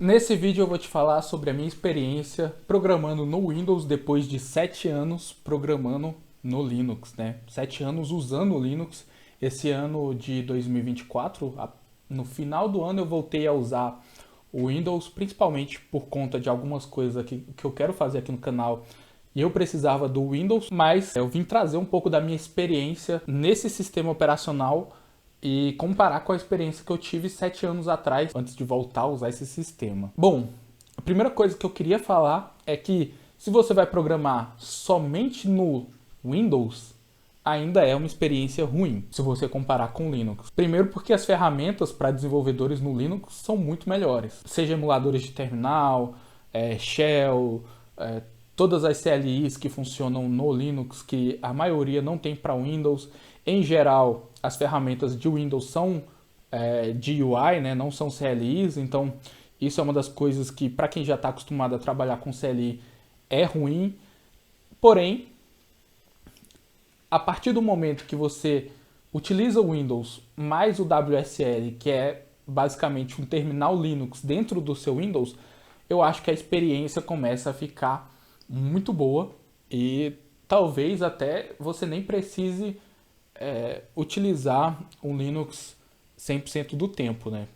Nesse vídeo eu vou te falar sobre a minha experiência programando no Windows depois de 7 anos programando no Linux, né? 7 anos usando o Linux. Esse ano de 2024, no final do ano eu voltei a usar o Windows, principalmente por conta de algumas coisas que eu quero fazer aqui no canal. E eu precisava do Windows, mas eu vim trazer um pouco da minha experiência nesse sistema operacional e comparar com a experiência que eu tive 7 anos atrás, antes de voltar a usar esse sistema. Bom, a primeira coisa que eu queria falar é que se você vai programar somente no Windows, ainda é uma experiência ruim, se você comparar com o Linux. Primeiro porque as ferramentas para desenvolvedores no Linux são muito melhores. Seja emuladores de terminal, Shell, todas as CLIs que funcionam no Linux, que a maioria não tem para Windows. Em geral, as ferramentas de Windows são de UI, né? Não são CLIs, então isso é uma das coisas que, para quem já está acostumado a trabalhar com CLI, é ruim. Porém, a partir do momento que você utiliza o Windows mais o WSL, que é basicamente um terminal Linux dentro do seu Windows, eu acho que a experiência começa a ficar muito boa e talvez até você nem precise utilizar um Linux 100% do tempo, né?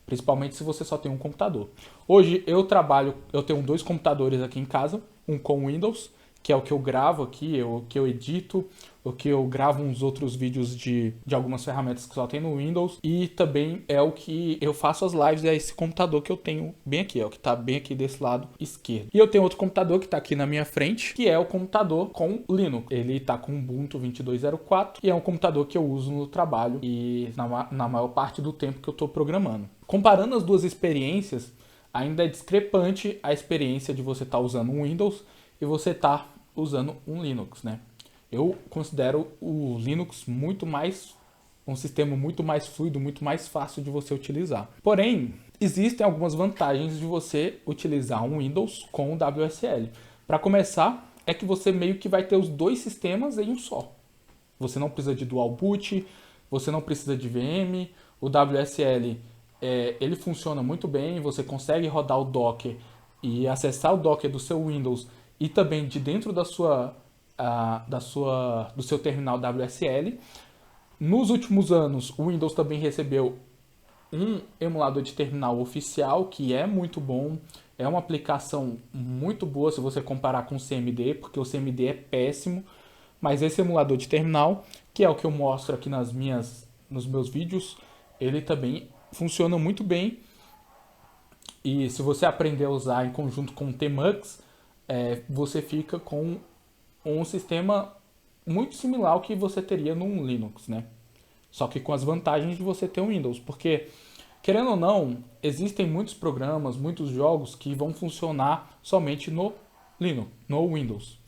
Principalmente se você só tem um computador. Hoje eu tenho dois computadores aqui em casa, um com Windows, que é o que eu gravo aqui, o que eu edito, o que eu gravo uns outros vídeos de algumas ferramentas que só tem no Windows, e também é o que eu faço as lives, é esse computador que eu tenho bem aqui, o que está bem aqui desse lado esquerdo. E eu tenho outro computador que está aqui na minha frente, que é o computador com Linux. Ele está com Ubuntu 22.04 e é um computador que eu uso no trabalho e na maior parte do tempo que eu estou programando. Comparando as duas experiências, ainda é discrepante a experiência de você estar usando um Windows e você estar usando um Linux, né? Eu considero o Linux um sistema muito mais fluido, muito mais fácil de você utilizar. Porém, existem algumas vantagens de você utilizar um Windows com o WSL. Para começar, é que você meio que vai ter os dois sistemas em um só. Você não precisa de dual boot, você não precisa de VM, o WSL ele funciona muito bem, você consegue rodar o Docker e acessar o Docker do seu Windows e também de dentro do seu terminal WSL. Nos últimos anos, o Windows também recebeu um emulador de terminal oficial, que é muito bom. É uma aplicação muito boa se você comparar com o CMD, porque o CMD é péssimo. Mas esse emulador de terminal, que é o que eu mostro aqui nos meus vídeos, ele também funciona muito bem. E se você aprender a usar em conjunto com o Tmux, você fica com um sistema muito similar ao que você teria num Linux, né? Só que com as vantagens de você ter um Windows, porque querendo ou não, existem muitos programas, muitos jogos que vão funcionar somente no Linux, no Windows.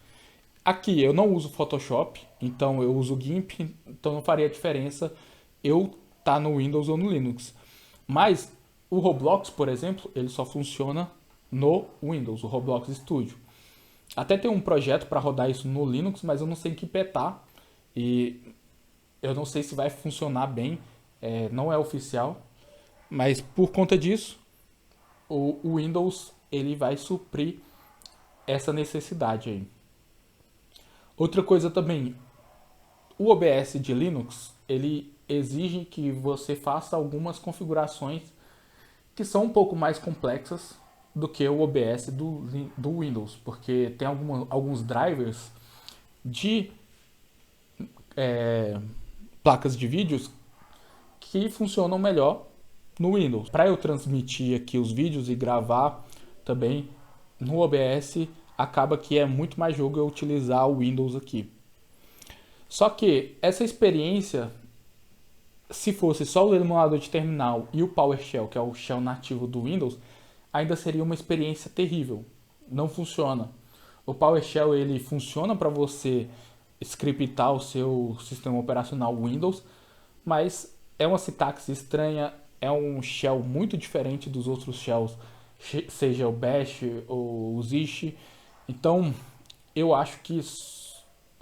Aqui eu não uso Photoshop, então eu uso GIMP, então não faria diferença eu estar no Windows ou no Linux. Mas o Roblox, por exemplo, ele só funciona no Windows, o Roblox Studio. Até tem um projeto para rodar isso no Linux, mas eu não sei em que petar e eu não sei se vai funcionar bem, não é oficial, mas por conta disso, o Windows ele vai suprir essa necessidade aí. Outra coisa também, o OBS de Linux, ele exige que você faça algumas configurações que são um pouco mais complexas do que o OBS do Windows, porque tem alguns drivers de placas de vídeos que funcionam melhor no Windows. Para eu transmitir aqui os vídeos e gravar também no OBS, acaba que é muito mais jogo eu utilizar o Windows aqui. Só que essa experiência, se fosse só o emulador de terminal e o PowerShell, que é o shell nativo do Windows, ainda seria uma experiência terrível. Não funciona. O PowerShell ele funciona para você scriptar o seu sistema operacional Windows, mas é uma sintaxe estranha, é um shell muito diferente dos outros shells, seja o Bash ou o Zish. Então, eu acho que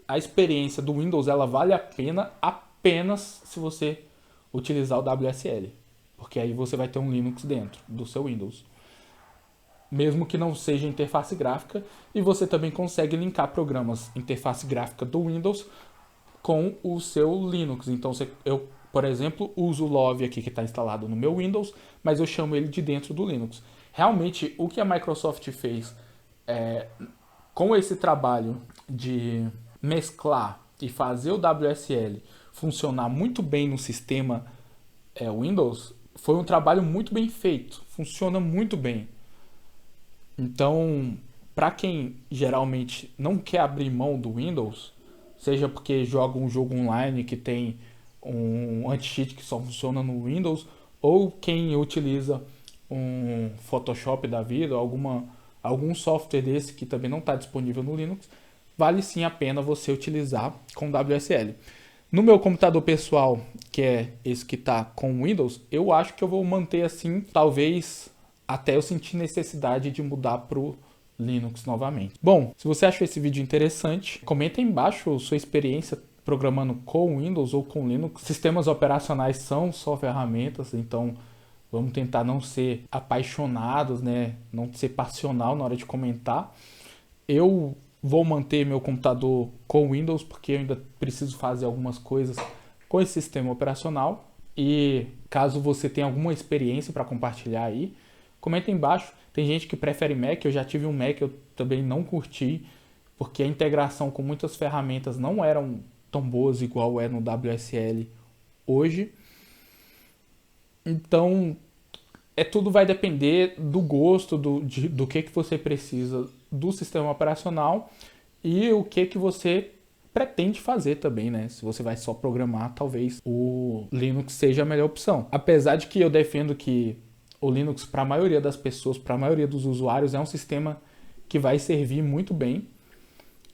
a experiência do Windows ela vale a pena apenas se você utilizar o WSL, porque aí você vai ter um Linux dentro do seu Windows. mesmo que não seja interface gráfica, e você também consegue linkar programas interface gráfica do Windows com o seu Linux. Então, eu, por exemplo, uso o Love aqui que está instalado no meu Windows, mas eu chamo ele de dentro do Linux. Realmente, o que a Microsoft fez com esse trabalho de mesclar e fazer o WSL funcionar muito bem no sistema Windows, foi um trabalho muito bem feito, funciona muito bem. Então, para quem geralmente não quer abrir mão do Windows, seja porque joga um jogo online que tem um anti-cheat que só funciona no Windows, ou quem utiliza um Photoshop da vida, algum software desse que também não está disponível no Linux, vale sim a pena você utilizar com WSL. No meu computador pessoal, que é esse que está com Windows, eu acho que eu vou manter assim, talvez até eu sentir necessidade de mudar para o Linux novamente. Bom, se você achou esse vídeo interessante, comenta aí embaixo sua experiência programando com Windows ou com Linux. Sistemas operacionais são só ferramentas, então vamos tentar não ser apaixonados, né? Não ser passional na hora de comentar. Eu vou manter meu computador com Windows porque eu ainda preciso fazer algumas coisas com esse sistema operacional. E caso você tenha alguma experiência para compartilhar aí, comenta aí embaixo. Tem gente que prefere Mac, eu já tive um Mac, eu também não curti, porque a integração com muitas ferramentas não eram tão boas igual é no WSL hoje. Então, tudo vai depender do gosto, do que você precisa do sistema operacional e o que você pretende fazer também, né? Se você vai só programar, talvez o Linux seja a melhor opção. Apesar de que eu defendo que o Linux, para a maioria das pessoas, para a maioria dos usuários, é um sistema que vai servir muito bem.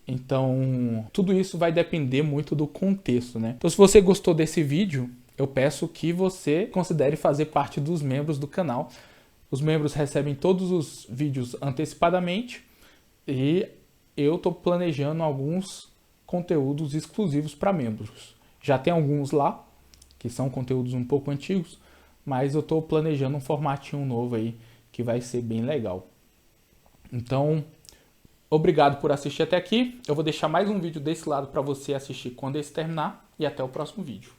Então, tudo isso vai depender muito do contexto, né? Então, se você gostou desse vídeo, eu peço que você considere fazer parte dos membros do canal. Os membros recebem todos os vídeos antecipadamente e eu estou planejando alguns conteúdos exclusivos para membros. Já tem alguns lá, que são conteúdos um pouco antigos, mas eu estou planejando um formatinho novo aí, que vai ser bem legal. Então, obrigado por assistir até aqui. Eu vou deixar mais um vídeo desse lado para você assistir quando esse terminar e até o próximo vídeo.